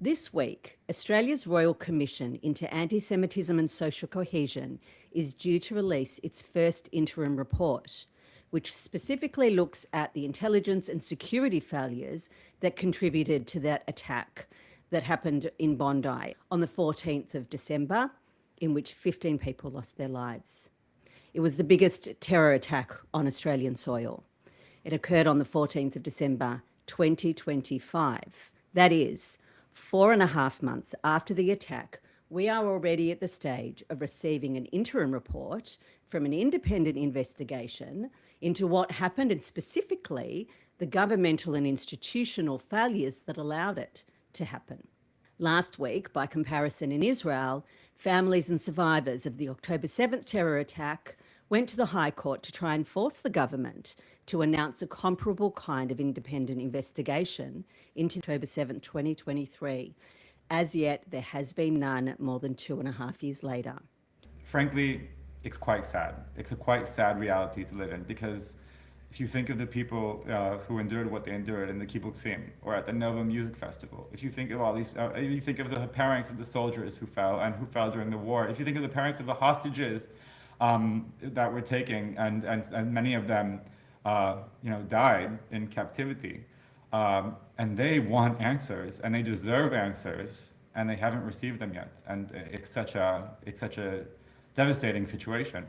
This week, Australia's Royal Commission into Anti-Semitism and Social Cohesion is due to release its first interim report, which specifically looks at the intelligence and security failures that contributed to that attack that happened in Bondi on the 14th of December, in which 15 people lost their lives. It was the biggest terror attack on Australian soil. It occurred on the 14th of December, 2025. That is, 4.5 months after the attack, we are already at the stage of receiving an interim report from an independent investigation into what happened and specifically the governmental and institutional failures that allowed it to happen. Last week, by comparison in Israel, families and survivors of the October 7th terror attack went to the High Court to try and force the government to announce a comparable kind of independent investigation into October 7th, 2023. As yet, there has been none more than 2.5 years later. Frankly, it's quite sad. It's a quite sad reality to live in, because if you think of the people who endured what they endured in the Kibbutzim or at the Nova Music Festival, if you think of all these, you think of the parents of the soldiers who fell during the war, if you think of the parents of the hostages that were taken, and many of them died in captivity, and they want answers and they deserve answers, and they haven't received them yet, and it's such a devastating situation.